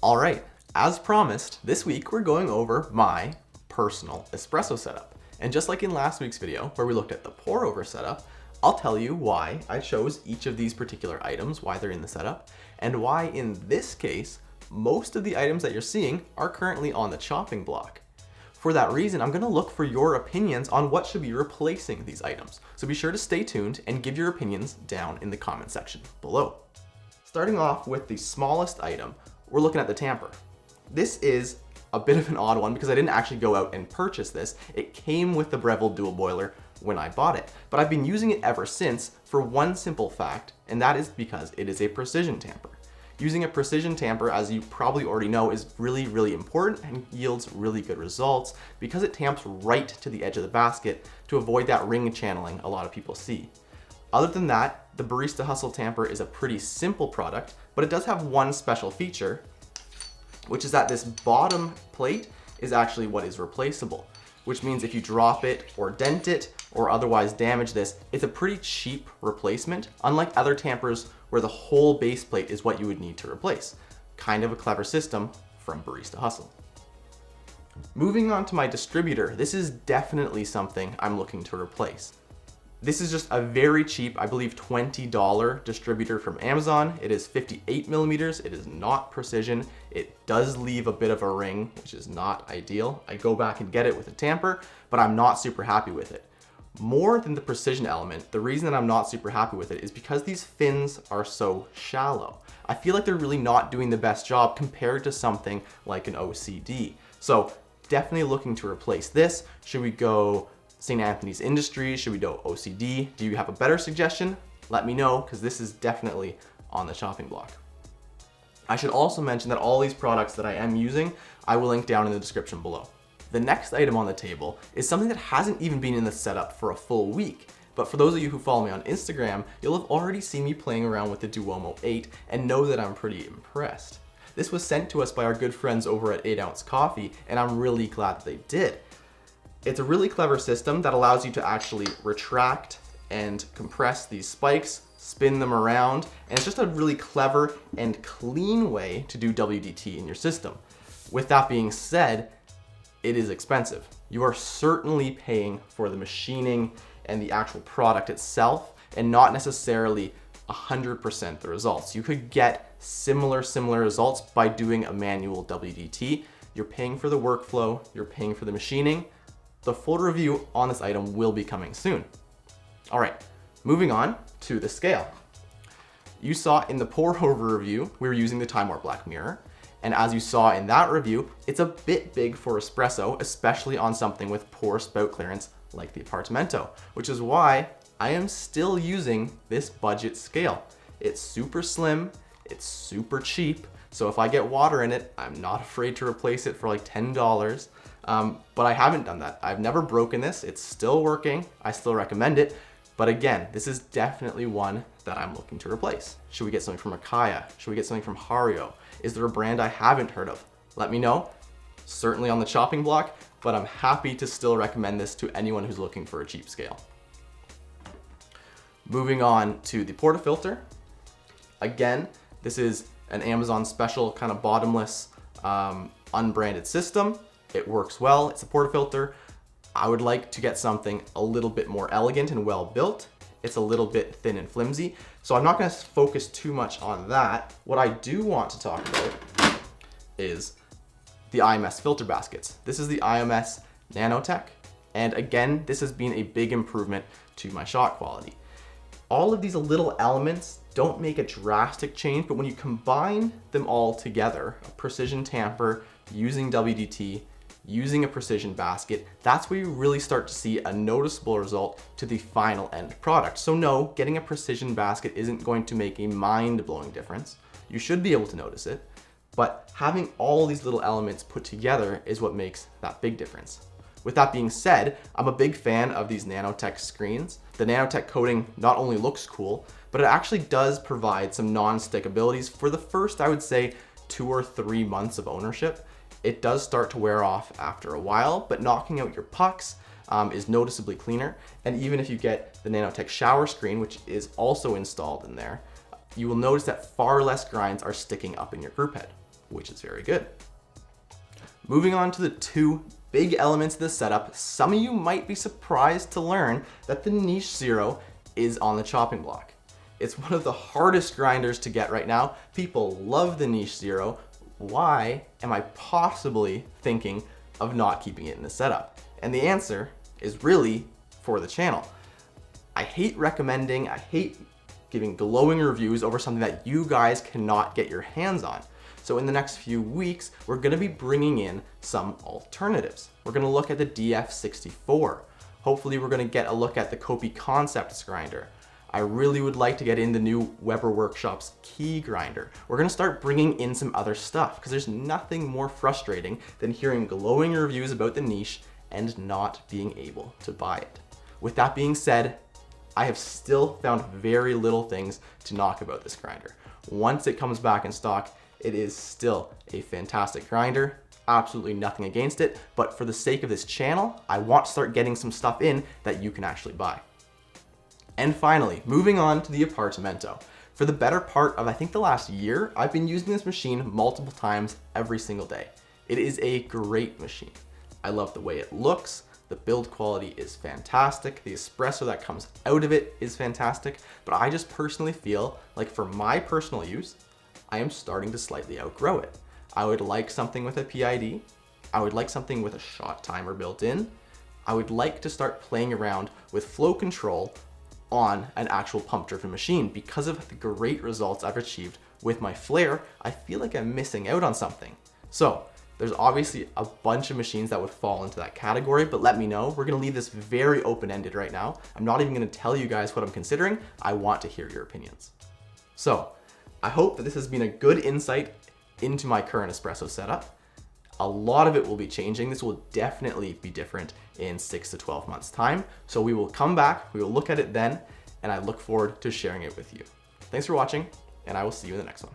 All right, as promised, this week we're going over my personal espresso setup. And just like in last week's video where we looked at the pour over setup, I'll tell you why I chose each of these particular items, why they're in the setup, and why in this case, most of the items that you're seeing are currently on the chopping block. For that reason, I'm gonna look for your opinions on what should be replacing these items. So be sure to stay tuned and give your opinions down in the comment section below. Starting off with the smallest item, we're looking at the Tamper. This is a bit of an odd one because I didn't actually go out and purchase this. It came with the Breville dual boiler when I bought it, but I've been using it ever since for one simple fact, and that is because it is a precision tamper. Using a precision tamper, as you probably already know, is really, really important and yields really good results because it tamps right to the edge of the basket to avoid that ring channeling a lot of people see. Other than that, the Barista Hustle Tamper is a pretty simple product, but it does have one special feature, which is that this bottom plate is actually what is replaceable, which means if you drop it or dent it or otherwise damage this, it's a pretty cheap replacement, unlike other tampers where the whole base plate is what you would need to replace. Kind of a clever system from Barista Hustle. Moving on to my distributor, this is definitely something I'm looking to replace. This is just a very cheap, I believe $20 distributor from Amazon. It is 58 millimeters. It is not precision. It does leave a bit of a ring, which is not ideal. I go back and get it with a tamper, but I'm not super happy with it. More than the precision element, the reason that I'm not super happy with it is because these fins are so shallow. I feel like they're really not doing the best job compared to something like an OCD. So definitely looking to replace this. Should we go St. Anthony's Industries? Should we go OCD? Do you have a better suggestion? Let me know, because this is definitely on the chopping block. I should also mention that all these products that I am using, I will link down in the description below. The next item on the table is something that hasn't even been in the setup for a full week. But for those of you who follow me on Instagram, you'll have already seen me playing around with the Duomo 8 and know that I'm pretty impressed. This was sent to us by our good friends over at 8 Ounce Coffee, and I'm really glad that they did. It's a really clever system that allows you to actually retract and compress these spikes, spin them around, and it's just a really clever and clean way to do WDT in your system. With that being said, it is expensive. You are certainly paying for the machining and the actual product itself and not necessarily 100% the results. You could get similar results by doing a manual WDT. You're paying for the workflow, you're paying for the machining. The full review on this item will be coming soon. All right, moving on to the scale. You saw in the pour over review, we were using the Time Warp Black Mirror. And as you saw in that review, it's a bit big for espresso, especially on something with poor spout clearance like the Apartamento, which is why I am still using this budget scale. It's super slim, it's super cheap, so if I get water in it, I'm not afraid to replace it for like $10. But I haven't done that. I've never broken this. It's still working. I still recommend it. But again, this is definitely one that I'm looking to replace. Should we get something from Akaya? Should we get something from Hario? Is there a brand I haven't heard of? Let me know. Certainly on the chopping block, but I'm happy to still recommend this to anyone who's looking for a cheap scale. Moving on to the Portafilter. Again, this is an Amazon special kind of bottomless, unbranded system. It works well. It's a Portafilter. I would like to get something a little bit more elegant and well built. It's a little bit thin and flimsy, so I'm not going to focus too much on that. What I do want to talk about is the IMS filter baskets. This is the IMS Nanotech, and again, this has been a big improvement to my shot quality. All of these little elements don't make a drastic change, but when you combine them all together, a precision tamper, using WDT, using a precision basket, that's where you really start to see a noticeable result to the final end product. So no, getting a precision basket isn't going to make a mind-blowing difference. You should be able to notice it, but having all these little elements put together is what makes that big difference. With that being said, I'm a big fan of these Nanotech screens. The Nanotech coating not only looks cool, but it actually does provide some non-stick abilities for the first, I would say, 2 or 3 months of ownership. It does start to wear off after a while, but knocking out your pucks is noticeably cleaner. And even if you get the Nanotech shower screen, which is also installed in there, you will notice that far less grinds are sticking up in your group head. which is very good. Moving on to the two big elements of the setup, some of you might be surprised to learn that the Niche Zero is on the chopping block. It's one of the hardest grinders to get right now. People love the Niche Zero. Why am I possibly thinking of not keeping it in the setup? And the answer is really for the channel. I hate recommending, I hate giving glowing reviews over something that you guys cannot get your hands on. So in the next few weeks, we're gonna be bringing in some alternatives. We're gonna look at the DF64. Hopefully we're gonna get a look at the Kopi Concepts grinder. I really would like to get in the new Weber Workshop's key grinder. We're gonna start bringing in some other stuff because there's nothing more frustrating than hearing glowing reviews about the niche and not being able to buy it. With that being said, I have still found very little things to knock about this grinder. Once it comes back in stock, it is still a fantastic grinder. Absolutely nothing against it, but for the sake of this channel, I want to start getting some stuff in that you can actually buy. And finally, moving on to the Apartamento. For the better part of, I think, the last year, I've been using this machine multiple times every single day. It is a great machine. I love the way it looks. The build quality is fantastic. The espresso that comes out of it is fantastic. But I just personally feel like for my personal use, I am starting to slightly outgrow it. I would like something with a PID. I would like something with a shot timer built in. I would like to start playing around with flow control on an actual pump-driven machine. Because of the great results I've achieved with my flare, I feel like I'm missing out on something. So there's obviously a bunch of machines that would fall into that category, but let me know. We're gonna leave this very open-ended right now. I'm not even gonna tell you guys what I'm considering. I want to hear your opinions. So I hope that this has been a good insight into my current espresso setup. A lot of it will be changing. This will definitely be different in 6 to 12 months time. So we will come back, we will look at it then, and I look forward to sharing it with you. Thanks for watching, and I will see you in the next one.